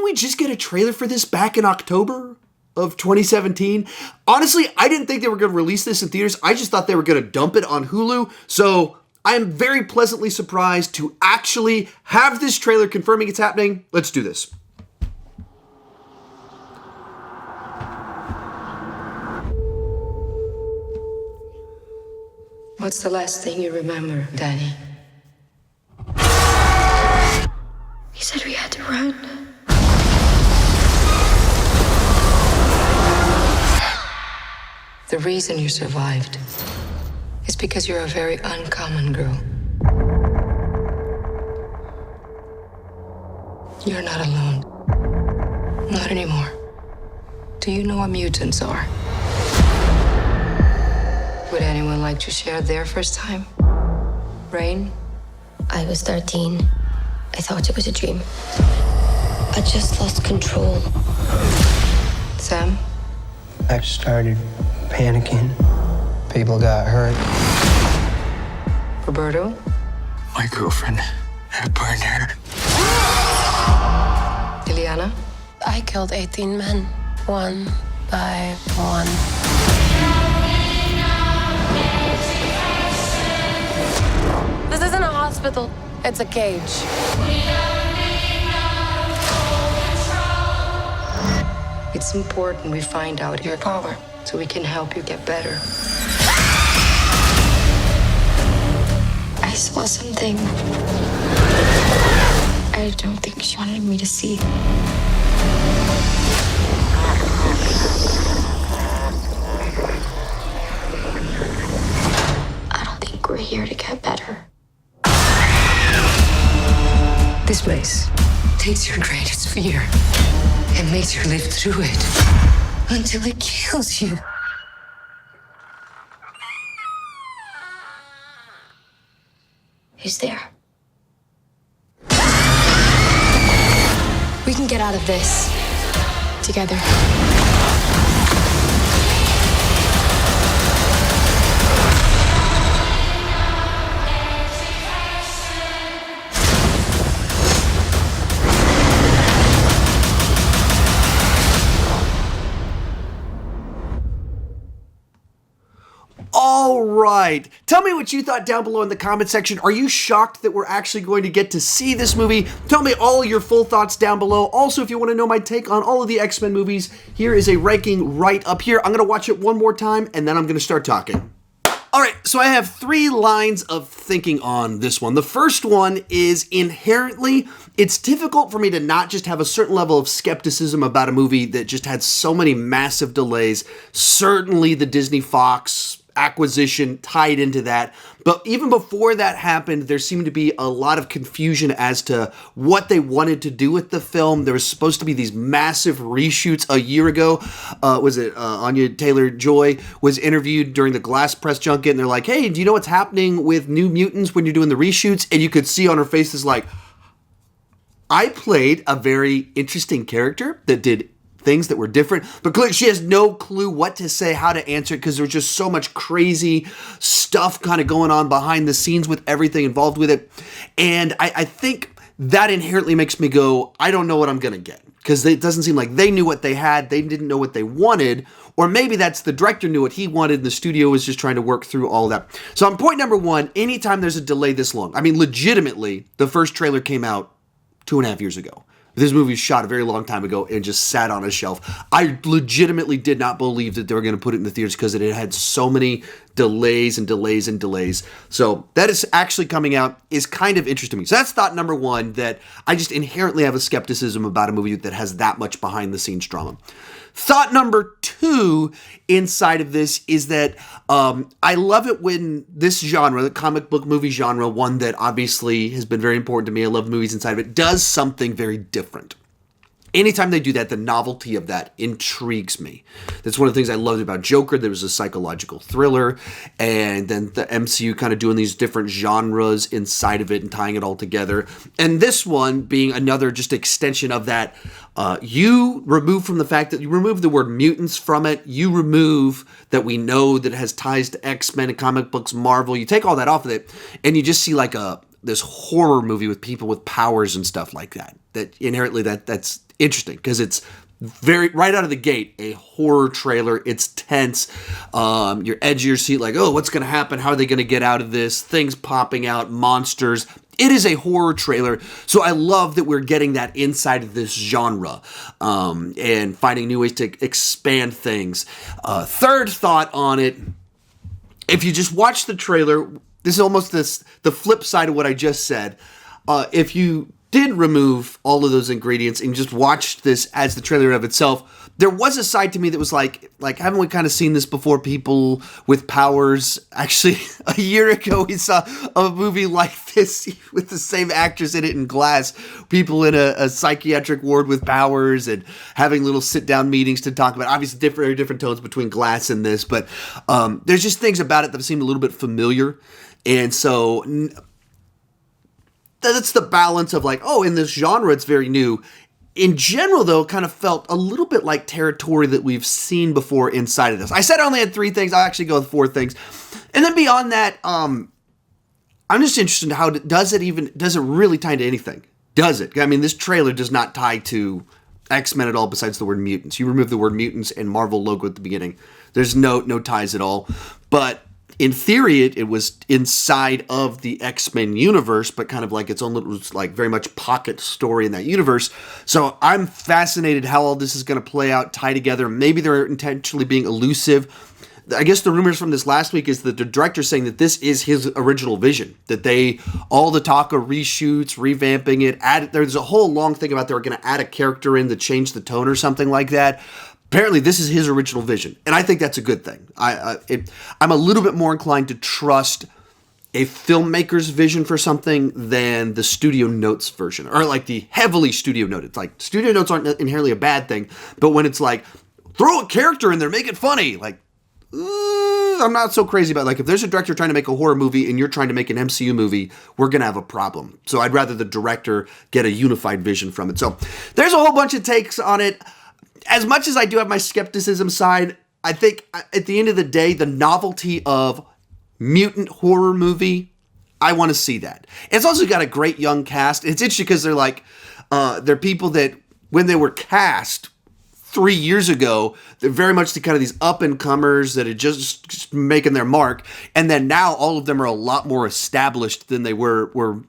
we just get a trailer for this back in October of 2017? Honestly, I didn't think they were going to release this in theaters. I just thought they were going to dump it on Hulu. So I am very pleasantly surprised to actually have this trailer confirming it's happening. Let's do this. What's the last thing you remember, Danny? He said we had to run. The reason you survived is because you're a very uncommon girl. You're not alone. Not anymore. Do you know what mutants are? Would anyone like to share their first time? Rain? I was 13. I thought it was a dream. I just lost control. Sam? I started panicking. People got hurt. Roberto? My girlfriend had burned her. Ileana? I killed 18 men, one by one. This isn't a hospital, it's a cage. It's important we find out your power so we can help you get better. I saw something I don't think she wanted me to see. I don't think we're here to get better. This place takes your greatest fear and makes you live through it until it kills you. Who's there? We can get out of this together. All right. Tell me what you thought down below in the comment section. Are you shocked that we're actually going to get to see this movie? Tell me all your full thoughts down below. Also, if you want to know my take on all of the X-Men movies, here is a ranking right up here. I'm going to watch it one more time, and then I'm going to start talking. All right, so I have 3 lines of thinking on this one. The first one is inherently, it's difficult for me to not just have a certain level of skepticism about a movie that just had so many massive delays. Certainly the Disney Fox acquisition tied into that. But even before that happened, there seemed to be a lot of confusion as to what they wanted to do with the film. There was supposed to be these massive reshoots a year ago. Anya Taylor-Joy was interviewed during the Glass Press junket, and they're like, hey, do you know what's happening with New Mutants when you're doing the reshoots? And you could see on her face this like, I played a very interesting character that did things that were different, but clearly she has no clue what to say, how to answer it, because there's just so much crazy stuff kind of going on behind the scenes with everything involved with it. And I think that inherently makes me go, I don't know what I'm going to get, because it doesn't seem like they knew what they had, they didn't know what they wanted, or maybe that's the director knew what he wanted and the studio was just trying to work through all that. So on point number 1, anytime there's a delay this long, I mean, legitimately, the first trailer came out 2.5 years ago. This movie was shot a very long time ago and just sat on a shelf. I legitimately did not believe that they were going to put it in the theaters because it had so many delays and delays and delays. So that is actually coming out is kind of interesting to me. So that's thought number 1, that I just inherently have a skepticism about a movie that has that much behind the scenes drama. Thought number 2 inside of this is that I love it when this genre, the comic book movie genre, one that obviously has been very important to me, I love movies inside of it, does something very different. Anytime they do that, the novelty of that intrigues me. That's one of the things I loved about Joker. There was a psychological thriller, and then the MCU kind of doing these different genres inside of it and tying it all together. And this one being another just extension of that. You remove from the fact that you remove the word mutants from it. You remove that we know that it has ties to X-Men and comic books, Marvel. You take all that off of it, and you just see like a this horror movie with people with powers and stuff like that. That inherently that's interesting because it's very right out of the gate a horror trailer. It's tense. You're edge of your seat, like, oh, what's going to happen? How are they going to get out of this? Things popping out, monsters. It is a horror trailer, so I love that we're getting that inside of this genre and finding new ways to expand things. Third thought on it, if you just watch the trailer, this is almost the flip side of what I just said. If you did remove all of those ingredients and just watched this as the trailer of itself, there was a side to me that was like, haven't we kind of seen this before? People with powers. Actually, a year ago, we saw a movie like this with the same actress in it in Glass. People in a psychiatric ward with powers and having little sit-down meetings to talk about. Obviously, very different tones between Glass and this, but there's just things about it that seemed a little bit familiar. And so that's the balance of like, oh, in this genre, it's very new. In general, though, it kind of felt a little bit like territory that we've seen before inside of this. I said I only had 3 things. I'll actually go with 4 things. And then beyond that, I'm just interested in how does it really tie into anything? Does it? I mean, this trailer does not tie to X-Men at all besides the word mutants. You remove the word mutants and Marvel logo at the beginning. There's no ties at all. But in theory, it was inside of the X-Men universe, but kind of like its own little, like very much pocket story in that universe. So I'm fascinated how all this is going to play out, tie together. Maybe they're intentionally being elusive. I guess the rumors from this last week is that the director's saying that this is his original vision, that all the talk of reshoots, revamping it, there's a whole long thing about they're going to add a character in to change the tone or something like that. Apparently, this is his original vision, and I think that's a good thing. I'm a little bit more inclined to trust a filmmaker's vision for something than the studio notes version, or like the heavily studio noted. Like, studio notes aren't inherently a bad thing, but when it's like, throw a character in there, make it funny, like, I'm not so crazy about it. Like, if there's a director trying to make a horror movie and you're trying to make an MCU movie, we're going to have a problem. So I'd rather the director get a unified vision from it. So there's a whole bunch of takes on it. As much as I do have my skepticism side, I think at the end of the day, the novelty of mutant horror movie, I want to see that. It's also got a great young cast. It's interesting because they're people that when they were cast 3 years ago, they're very much the kind of these up-and-comers that are just making their mark. And then now all of them are a lot more established than they were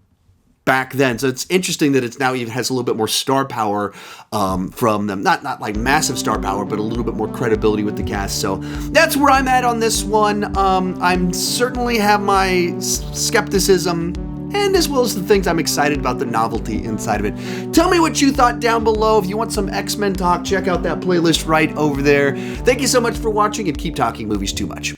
back then. So it's interesting that it's now even has a little bit more star power from them. Not like massive star power, but a little bit more credibility with the cast. So that's where I'm at on this one. I'm certainly have my skepticism, and as well as the things I'm excited about, the novelty inside of it. Tell me what you thought down below. If you want some X-Men talk, check out that playlist right over there. Thank you so much for watching, and keep talking movies too much.